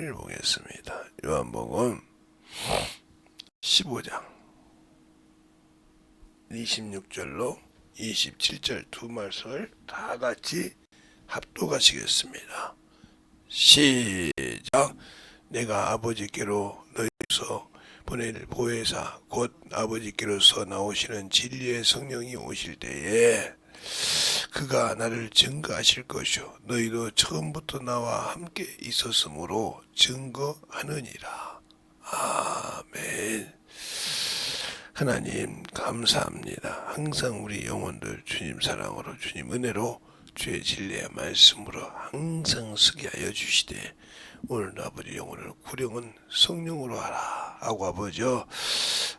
보겠습니다. 요한복음 15장 26절로 27절 두 말씀을 다 같이 합독하시겠습니다. 시작. 내가 아버지께로 너희로서 보낼 보혜사 곧 아버지께로서 나오시는 진리의 성령이 오실 때에 그가 나를 증거하실 것이요 너희도 처음부터 나와 함께 있었으므로 증거하느니라. 아멘. 하나님 감사합니다. 항상 우리 영혼들 주님 사랑으로 주님 은혜로 주의 진리의 말씀으로 항상 쓰게 하여 주시되 오늘 아버지 영혼을 구령은 성령으로 하라 하고 아버지여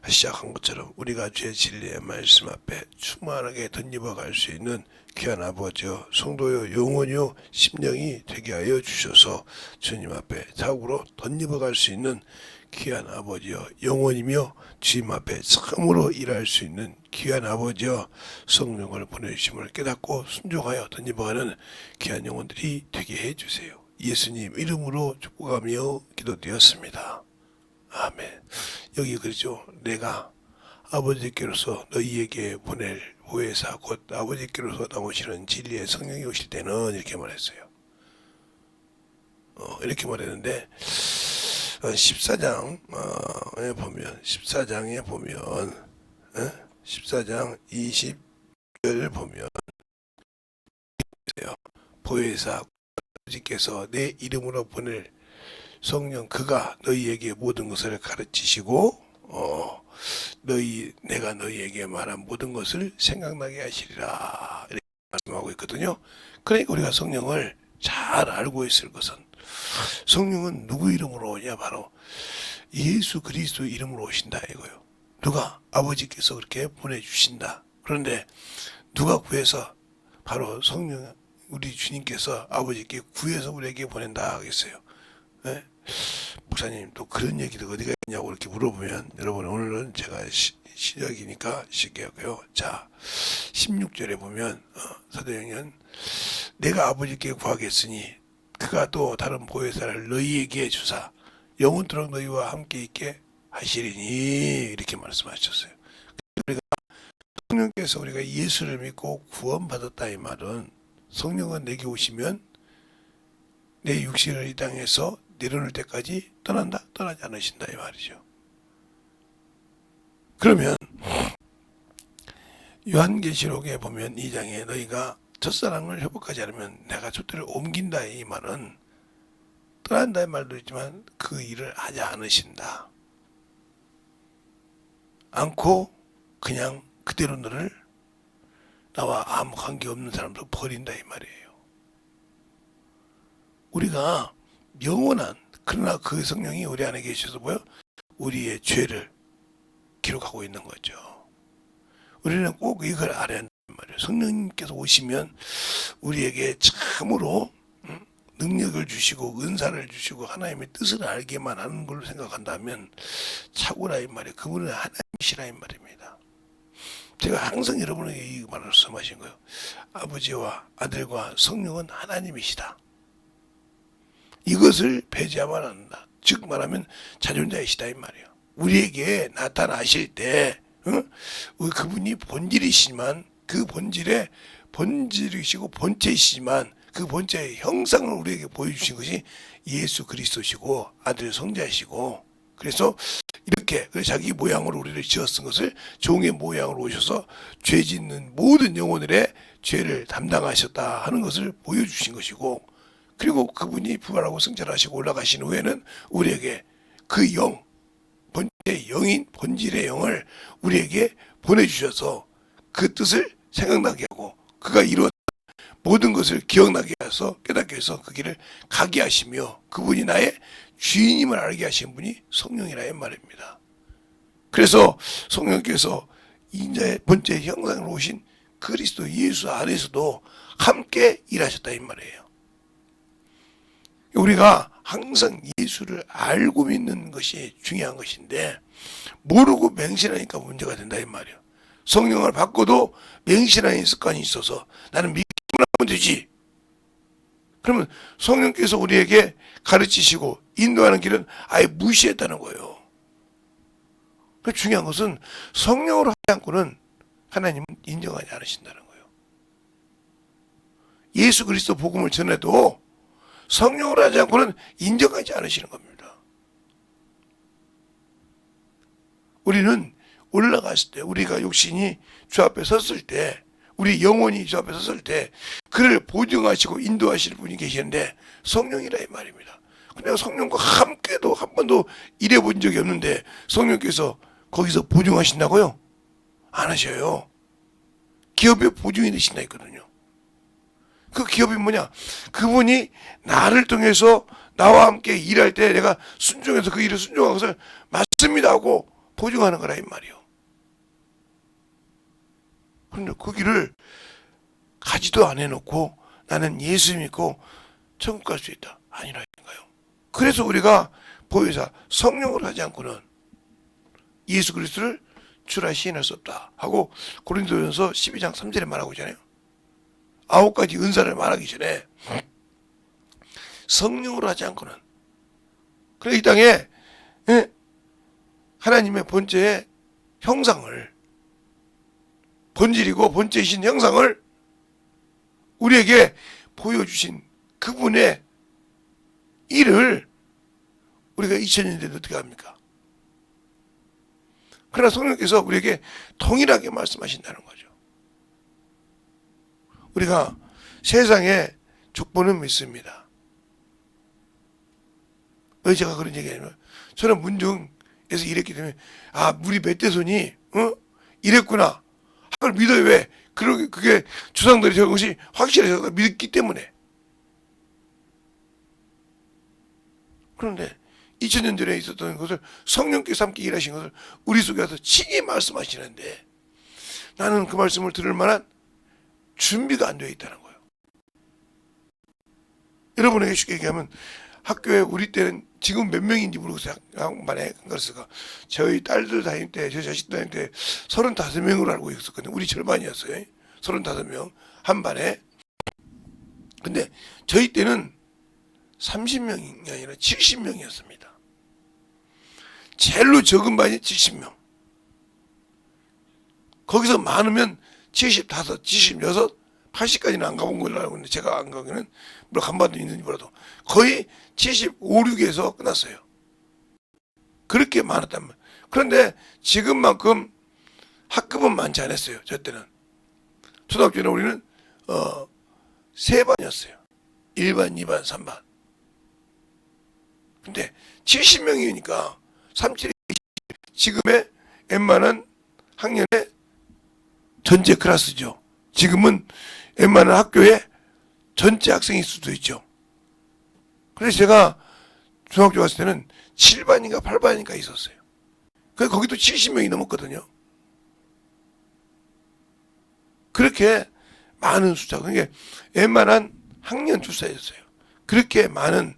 시작한 것처럼 우리가 주의 진리의 말씀 앞에 충만하게 덧입어 갈 수 있는 귀한 아버지여 성도여 영혼이요 심령이 되게 하여 주셔서 주님 앞에 자국으로 덧입어 갈 수 있는 귀한 아버지여 영혼이며 주님 앞에 참으로 일할 수 있는 귀한 아버지여 성령을 보내주심을 깨닫고 순종하여 덧입어가는 귀한 영혼들이 되게 해주세요. 예수님 이름으로 축복하며 기도드렸습니다. 아멘. 여기 그러죠. 내가 아버지께로서 너희에게 보낼 보혜사 곧 아버지께로서 나오시는 진리의 성령이 오실 때는 이렇게 말했어요. 이렇게 말했는데 14장에 보면 14장 20절 보면 보혜사 아버지께서 내 이름으로 보낼 성령 그가 너희에게 모든 것을 가르치시고 내가 너희에게 말한 모든 것을 생각나게 하시리라 이렇게 말씀하고 있거든요. 그러니까 우리가 성령을 잘 알고 있을 것은 성령은 누구 이름으로 오냐 바로 예수 그리스도 이름으로 오신다 이거요. 누가 아버지께서 그렇게 보내주신다. 그런데 누가 구해서 바로 성령 우리 주님께서 아버지께 구해서 우리에게 보낸다 하겠어요. 네? 목사님 또 그런 얘기도 어디가 있냐고 이렇게 물어보면 여러분 오늘은 제가 시작이니까 쉽게 하고요. 자 16절에 보면 사도행전 내가 아버지께 구하겠으니 그가 또 다른 보혜사를 너희에게 주사 영원토록 너희와 함께 있게 하시리니 이렇게 말씀하셨어요. 우리가 성령께서 우리가 예수를 믿고 구원받았다 이 말은 성령은 내게 오시면 내 육신을 이 땅에서 내려놓을 때까지 떠난다? 떠나지 않으신다 이 말이죠. 그러면 요한계시록에 보면 2장에 너희가 첫사랑을 회복하지 않으면 내가 촛대를 옮긴다 이 말은 떠난다 이 말도 있지만 그 일을 하지 않으신다. 않고 그냥 그대로 너를 나와 아무 관계없는 사람도 버린다 이 말이에요. 우리가 영원한 그러나 그 성령이 우리 안에 계셔서 우리의 죄를 기록하고 있는 거죠. 우리는 꼭 이걸 알아야 한단 말이에요. 성령님께서 오시면 우리에게 참으로 능력을 주시고 은사를 주시고 하나님의 뜻을 알게만 하는 걸로 생각한다면 착오라 이 말이에요. 그분은 하나님이시라 이 말입니다. 제가 항상 여러분에게 이 말을 말씀하신 거예요. 아버지와 아들과 성령은 하나님이시다. 이것을 배제하면 안 한다. 즉 말하면 자존자이시다 이 말이에요. 우리에게 나타나실 때 그분이 본질이시지만 그 본질이시고 본체이시지만 그 본체의 형상을 우리에게 보여주신 것이 예수 그리스도시고 아들 성자이시고 그래서 이렇게 자기 모양으로 우리를 지었은 것을 종의 모양으로 오셔서 죄 짓는 모든 영혼들의 죄를 담당하셨다 하는 것을 보여주신 것이고 그리고 그분이 부활하고 승천하시고 올라가신 후에는 우리에게 그 본체의 영인 본질의 영을 우리에게 보내주셔서 그 뜻을 생각나게 하고 그가 이루었던 모든 것을 기억나게 해서 깨닫게 해서 그 길을 가게 하시며 그분이 나의 주인임을 알게 하신 분이 성령이라 말입니다. 그래서 성령께서 인자의 본체 형상으로 오신 그리스도 예수 안에서도 함께 일하셨다 이 말이에요. 우리가 항상 예수를 알고 믿는 것이 중요한 것인데 모르고 맹신하니까 문제가 된다 이 말이에요. 성령을 받고도 맹신하는 습관이 있어서 나는 믿기만 하면 되지 그러면 성령께서 우리에게 가르치시고 인도하는 길은 아예 무시했다는 거예요. 중요한 것은 성령으로 하지 않고는 하나님은 인정하지 않으신다는 거예요. 예수 그리스도 복음을 전해도 성령으로 하지 않고는 인정하지 않으시는 겁니다. 우리는 올라갔을 때, 우리가 육신이 주 앞에 섰을 때, 우리 영혼이 주 앞에 섰을 때 그를 보증하시고 인도하실 분이 계시는데 성령이라 이 말입니다. 내가 성령과 함께도 한 번도 일해본 적이 없는데 성령께서 거기서 보증하신다고요? 안 하셔요. 기업의 보증이 되신다 했거든요. 그 기업이 뭐냐? 그분이 나를 통해서 나와 함께 일할 때 내가 순종해서 그 일을 순종한 것을 맞습니다 하고 보증하는 거라 이 말이요. 그런데 그 길을 가지도 안 해놓고 나는 예수 믿고 천국 갈 수 있다. 아니라니까요. 그래서 우리가 보혜사 성령으로 하지 않고는 예수 그리스도를 주라 시인할 수 없다 하고 고린도전서 12장 3절에 말하고 있잖아요. 9가지 은사를 말하기 전에 성령으로 하지 않고는, 그래 이 땅에 하나님의 본체의 형상을, 본질이고 본체이신 형상을 우리에게 보여주신 그분의 일을 우리가 2000년 돼도 어떻게 합니까? 그러나 성령께서 우리에게 동일하게 말씀하신다는 거죠. 우리가 세상에 족보는 믿습니다. 왜 제가 그런 얘기하냐면 저는 문중에서 일했기 때문에 우리 멧돼손이 이랬구나 그걸 믿어요. 왜? 그게 조상들이 저런 것이 확실해서 믿기 때문에. 그런데 2000년 전에 있었던 것을 성령께서 함께 일하신 것을 우리 속에 와서 친히 말씀하시는데 나는 그 말씀을 들을 만한 준비가 안 되어 있다는 거예요. 여러분에게 쉽게 얘기하면 학교에 우리 때는 지금 몇 명인지 모르겠어요. 양반에 그랬을까. 저희 딸들 다닐 때, 저희 자식 다닐 때 35명으로 알고 있었거든요. 우리 절반이었어요. 35명 한 반에. 근데 저희 때는 30명이 아니라 70명이었습니다. 제일로 적은 반이 70명. 거기서 많으면 75, 76, 80까지는 안 가본 걸로 알고 있는데 제가 안 가기는 물론 간 반도 있는지 몰라도 거의 75, 6에서 끝났어요. 그렇게 많았단 말이에요. 그런데 지금만큼 학급은 많지 않았어요. 저 때는. 초등학교 때는 우리는 3반이었어요. 1반, 2반, 3반. 근데 70명이니까 37이 지금의 웬만한 학년의 전체 클래스죠. 지금은 웬만한 학교에 전체 학생일 수도 있죠. 그래서 제가 중학교 갔을 때는 7반인가 8반인가 있었어요. 거기도 70명이 넘었거든요. 그렇게 많은 숫자, 그러니까 웬만한 학년 출사였어요. 그렇게 많은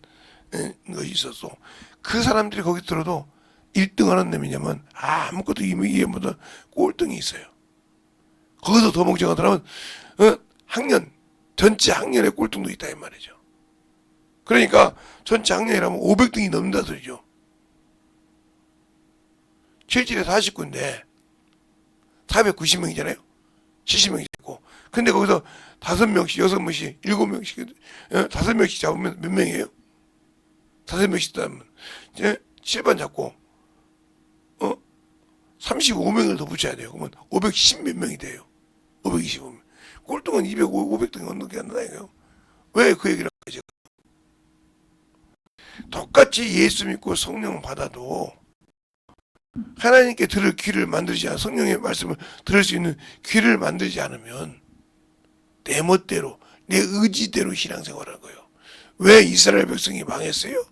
것이 있었어. 그 사람들이 거기 들어도 1등 하는 놈이냐면 아무것도 이해보다 꼴등이 있어요. 거기서 더 멍청한 사람은 학년, 전체 학년의 꼴등도 있다 이 말이죠. 그러니까 전체 학년이라면 500등이 넘는다 소리죠. 7질에 49인데 490명이잖아요. 70명이 있고. 근데 거기서 5명씩, 6명씩, 7명씩, 5명씩 잡으면 몇 명이에요? 5명씩 잡으면 7반 잡고 35명을 더 붙여야 돼요. 그러면 510 몇 명이 돼요. 525명. 꼴등은 500등이 넘게 한다 이거요. 왜 그 얘기를 하죠? 똑같이 예수 믿고 성령 받아도 하나님께 들을 귀를 만들지 않아 성령의 말씀을 들을 수 있는 귀를 만들지 않으면 내 멋대로 내 의지대로 신앙생활하는 거예요. 왜 이스라엘 백성이 망했어요?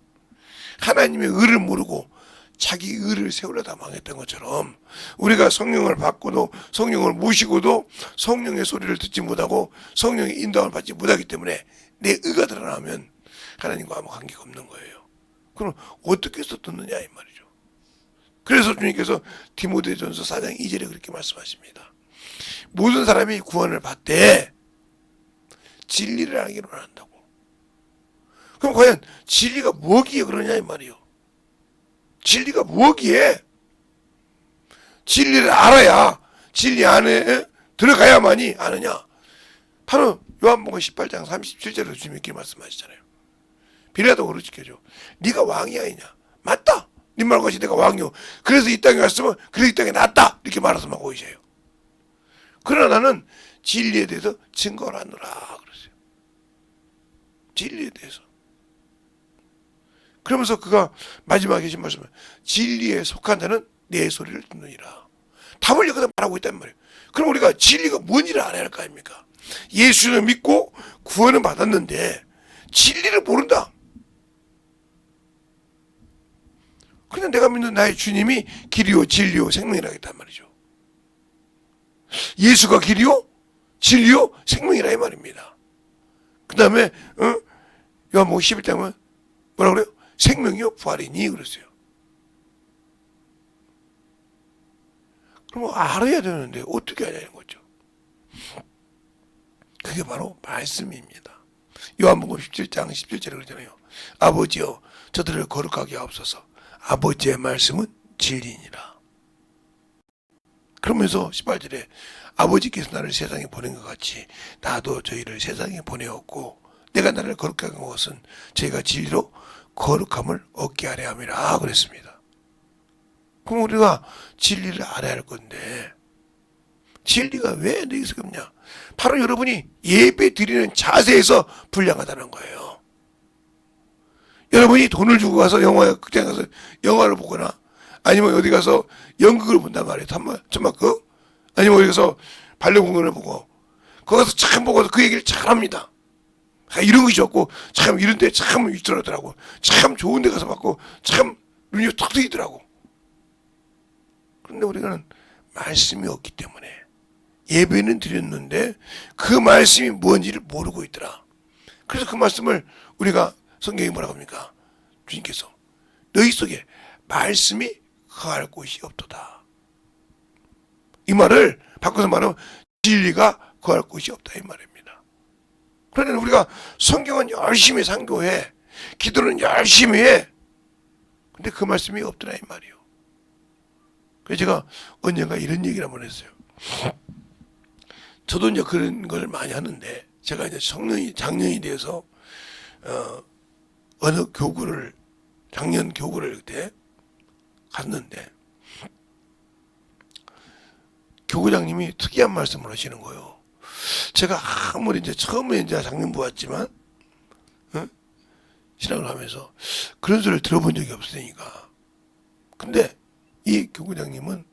하나님의 의를 모르고 자기 의를 세우려다 망했던 것처럼 우리가 성령을 받고도 성령을 모시고도 성령의 소리를 듣지 못하고 성령의 인도함을 받지 못하기 때문에 내 의가 드러나면 하나님과 아무 관계가 없는 거예요. 그럼 어떻게 해서 듣느냐 이 말이죠. 그래서 주님께서 디모데전서 4장 2절에 그렇게 말씀하십니다. 모든 사람이 구원을 받되 진리를 알기를 원한다고. 그럼 과연 진리가 뭐기에 그러냐 이 말이요. 진리가 뭐기에? 진리를 알아야 진리 안에 들어가야만이 아느냐. 바로 요한복음 18장 37절에 주님이 이렇게 말씀하시잖아요. 빌라도 그러지켜줘. 네가 왕이 아니냐. 맞다. 네 말같이 내가 왕이요. 그래서 이 땅에 왔으면 그래서 이 땅에 났다. 이렇게 말해서만 보이세요. 그러나 나는 진리에 대해서 증거를 하노라 그러세요. 진리에 대해서. 그러면서 그가 마지막에 하신 말씀은 진리에 속한 자는 내 소리를 듣느니라. 답을 여기다 말하고 있단 말이에요. 그럼 우리가 진리가 뭔지를 알아야 할 거 아닙니까? 예수를 믿고 구원을 받았는데 진리를 모른다. 근데 내가 믿는 나의 주님이 길이요 진리요 생명이라 했단 말이죠. 예수가 길이요 진리요 생명이라 이 말입니다. 그 다음에 요한복음 11장은 뭐라 그래요? 생명이요 부활이니 그랬어요. 그럼 알아야 되는데 어떻게 하냐는 거죠. 그게 바로 말씀입니다. 요한복음 17장 17절에 그러잖아요. 아버지여 저들을 거룩하게 하옵소서. 아버지의 말씀은 진리니라. 그러면서 18절에 아버지께서 나를 세상에 보낸 것 같이 나도 저희를 세상에 보내었고 내가 나를 거룩하게 한 것은 저희가 진리로 거룩함을 얻게 하려 함이라 그랬습니다. 그럼 우리가 진리를 알아야 할 건데 진리가 왜 여기서 없냐? 바로 여러분이 예배 드리는 자세에서 불량하다는 거예요. 여러분이 돈을 주고 가서 극장에 가서 영화를 보거나 아니면 어디 가서 연극을 본단 말이에요. 천막극 아니면 어디 가서 발레 공연을 보고 거기 가서 참 보고서 그 얘기를 잘 합니다. 이런 것이 좋고 참 이런 데 참 있더라고. 참 좋은 데 가서 받고 참 눈이 탁 트이더라고. 그런데 우리는 말씀이 없기 때문에 예배는 드렸는데 그 말씀이 뭔지를 모르고 있더라. 그래서 그 말씀을 우리가 성경이 뭐라고 합니까? 주님께서 너희 속에 말씀이 거할 곳이 없도다. 이 말을 바꿔서 말하면 진리가 거할 곳이 없다 이 말입니다. 그러니까 우리가 성경은 열심히 상고해, 기도는 열심히 해. 근데 그 말씀이 없더라 이 말이요. 그래서 제가 언젠가 이런 얘기를 한번 했어요. 저도 이제 그런 걸 많이 하는데 제가 이제 작년이 돼서 어느 교구를 작년 교구를 그때 갔는데 교구장님이 특이한 말씀을 하시는 거예요. 제가 아무리 이제 처음에 이제 작년부 왔지만 신앙을 하면서 그런 소리를 들어본 적이 없으니까. 근데 이 교구장님은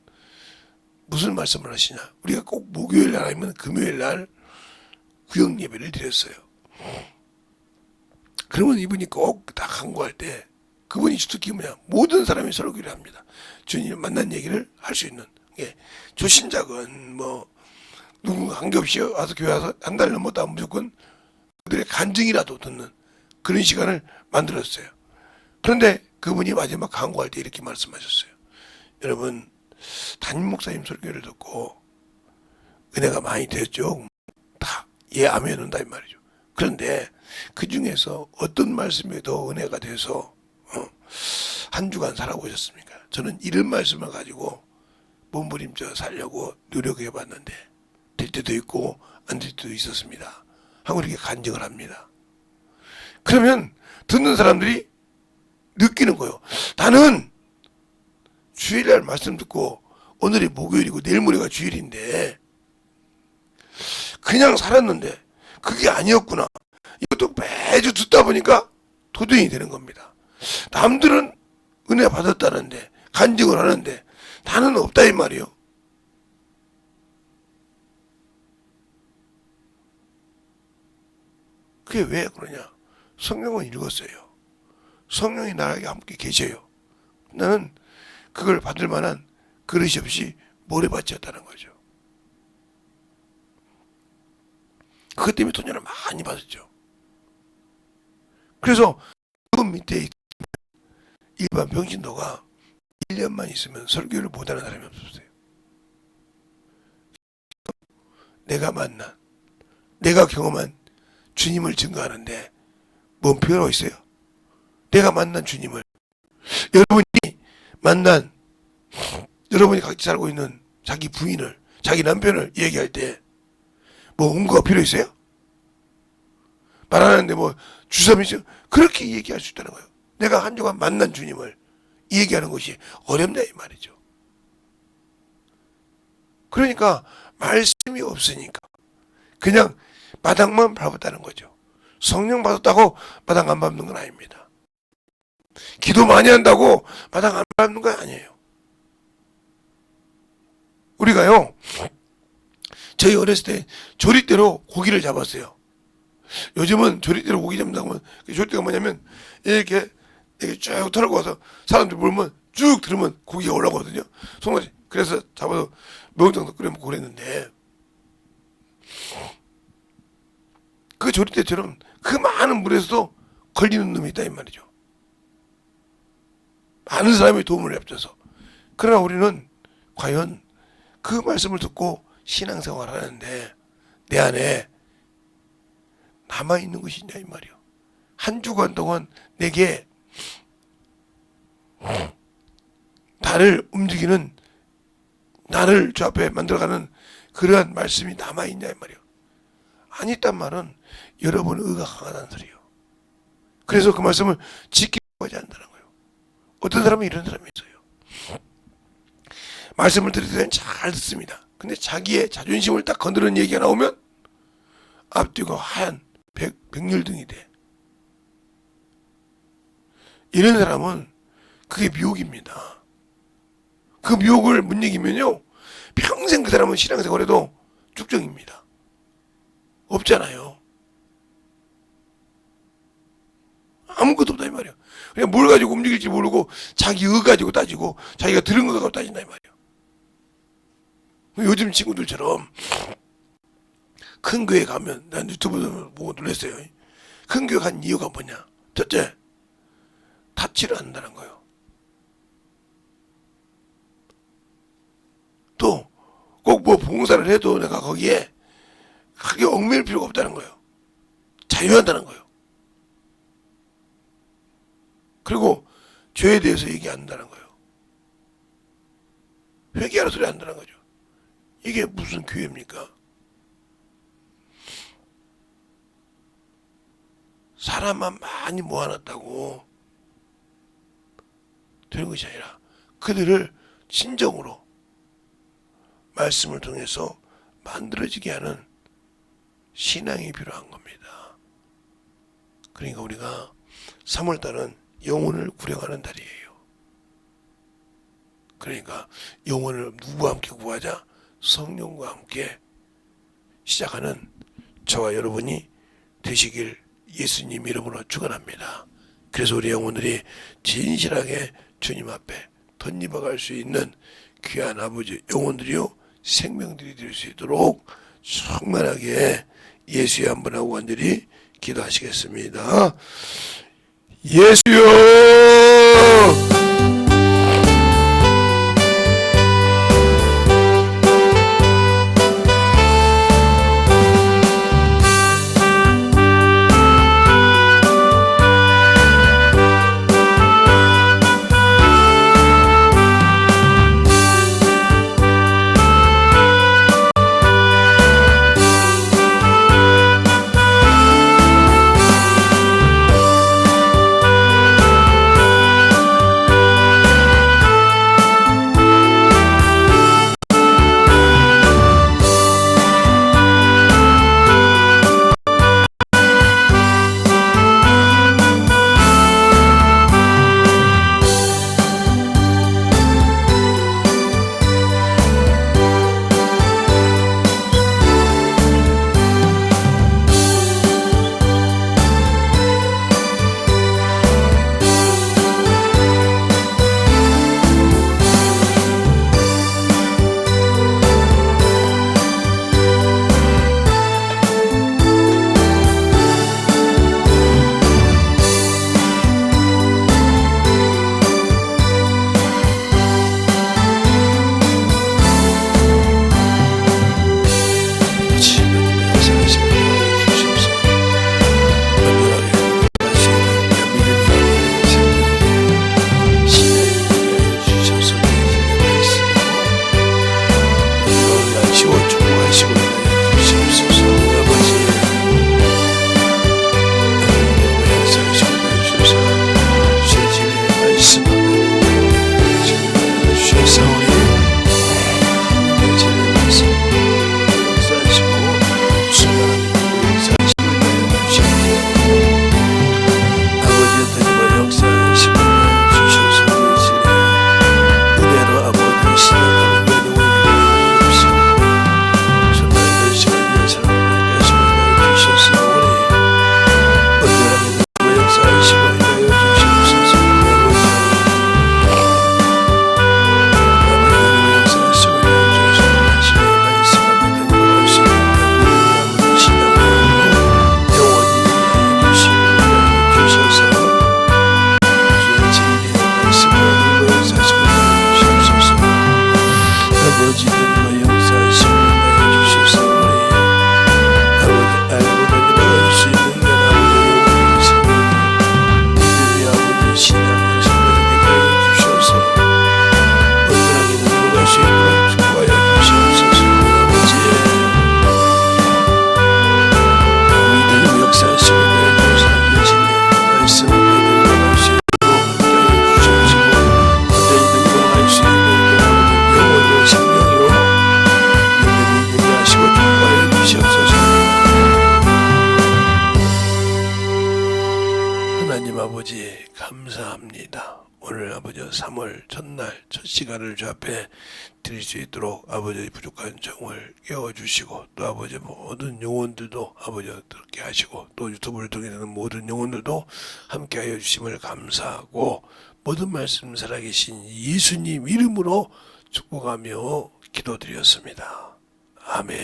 무슨 말씀을 하시냐? 우리가 꼭 목요일 날 아니면 금요일 날 구역 예배를 드렸어요. 그러면 이분이 꼭 다 강구할 때 그분이 특히 뭐냐? 모든 사람이 설교를 합니다. 주님을 만난 얘기를 할 수 있는. 예. 조신작은 뭐 누군가 관계없이 와서 교회 와서 한 달 넘었다 무조건 그들의 간증이라도 듣는 그런 시간을 만들었어요. 그런데 그분이 마지막 강구할 때 이렇게 말씀하셨어요. 여러분 담임 목사님 설교를 듣고 은혜가 많이 됐죠. 다 예 아멘 한다 이 말이죠. 그런데 그 중에서 어떤 말씀이 더 은혜가 돼서 한 주간 살아보셨습니까? 저는 이런 말씀을 가지고 몸부림쳐 살려고 노력해 봤는데 될 때도 있고 안 될 때도 있었습니다. 하고 이렇게 간증을 합니다. 그러면 듣는 사람들이 느끼는 거예요. 나는 주일날 말씀 듣고 오늘이 목요일이고 내일 모레가 주일인데 그냥 살았는데 그게 아니었구나. 이것도 매주 듣다 보니까 도전이 되는 겁니다. 남들은 은혜 받았다는데 간증을 하는데 나는 없다 이 말이요. 그게 왜 그러냐? 성경은 읽었어요. 성령이 나에게 함께 계셔요. 나는 그걸 받을 만한 그릇이 없이 모래밭이었다는 거죠. 그것 때문에 도전을 많이 받았죠. 그래서 그 밑에 일반 병신도가 1년만 있으면 설교를 못하는 사람이 없었어요. 내가 만난, 내가 경험한 주님을 증거하는데 뭔 필요가 있어요? 내가 만난 주님을, 여러분이 만난, 여러분이 같이 살고 있는 자기 부인을, 자기 남편을 얘기할 때 뭐 응거가 필요 있어요? 말하는데 뭐 주섬이죠. 그렇게 얘기할 수 있다는 거예요. 내가 한 주간 만난 주님을 얘기하는 것이 어렵냐 이 말이죠. 그러니까 말씀이 없으니까 그냥 마당만 밟았다는 거죠. 성령 받았다고 마당 안 밟는 건 아닙니다. 기도 많이 한다고 마당 안 밟는 건 아니에요. 우리가요, 저희 어렸을 때 조리대로 고기를 잡았어요. 요즘은 조리대로 고기 잡는다고 하면, 조리대가 뭐냐면 이렇게 쭉 털고 와서 사람들 물면 쭉 들으면 고기가 올라오거든요. 손까지. 그래서 잡아서 매운탕도 끓여 먹고 그랬는데, 그 조리대처럼 그 많은 물에서도 걸리는 놈이 있다 이 말이죠. 많은 사람이 도움을 합쳐서. 그러나 우리는 과연 그 말씀을 듣고 신앙생활을 하는데 내 안에 남아있는 것이 있냐 이 말이요. 한 주간 동안 내게 나를 움직이는, 나를 저 앞에 만들어가는 그러한 말씀이 남아있냐 이 말이요. 안 있단 말은 여러분 의가 강하다는 소리요. 그래서 그 말씀을 지키고 하지 않는다는 거예요. 어떤 사람은 이런 사람이 있어요. 말씀을 들을 때는 잘 듣습니다. 근데 자기의 자존심을 딱 건드리는 얘기가 나오면 앞뒤가 하얀 백렬등이 돼. 이런 사람은 그게 미혹입니다. 그 미혹을 못 이기면요, 평생 그 사람은 신앙생활에도 쭉정입니다. 없잖아요. 아무것도 없다 이 말이야. 그냥 뭘 가지고 움직일지 모르고 자기 의 가지고 따지고 자기가 들은 거 가지고 따진다 이 말이야. 요즘 친구들처럼 큰 교회 가면, 난 유튜브 보고 놀랐어요. 큰 교회 간 이유가 뭐냐? 첫째, 타치를 한다는 거예요. 또 꼭 뭐 봉사를 해도 내가 거기에 크게 얽매일 필요가 없다는 거예요. 자유한다는 거예요. 그리고 죄에 대해서 얘기 안 한다는 거예요. 회개하라 소리 안 한다는 거죠. 이게 무슨 교회입니까? 사람만 많이 모아놨다고 되는 것이 아니라 그들을 진정으로 말씀을 통해서 만들어지게 하는 신앙이 필요한 겁니다. 그러니까 우리가 3월달은 영혼을 구령하는 달이에요. 그러니까 영혼을 누구와 함께 구하자? 성령과 함께 시작하는 저와 여러분이 되시길 예수님 이름으로 축원합니다. 그래서 우리 영혼들이 진실하게 주님 앞에 덧입어갈 수 있는 귀한 아버지 영혼들이요, 생명들이 될 수 있도록 충만하게 예수의 한 분하고 간절히 기도하시겠습니다. 예수여, 아버지 3월 첫날 첫 시간을 주 앞에 드릴 수 있도록 아버지 부족한 정을 깨워주시고 또 아버지 모든 영혼들도 아버지 그렇게 하시고 또 유튜브를 통해 되는 모든 영혼들도 함께하여 주심을 감사하고 모든 말씀 살아계신 예수님 이름으로 축복하며 기도드렸습니다. 아멘.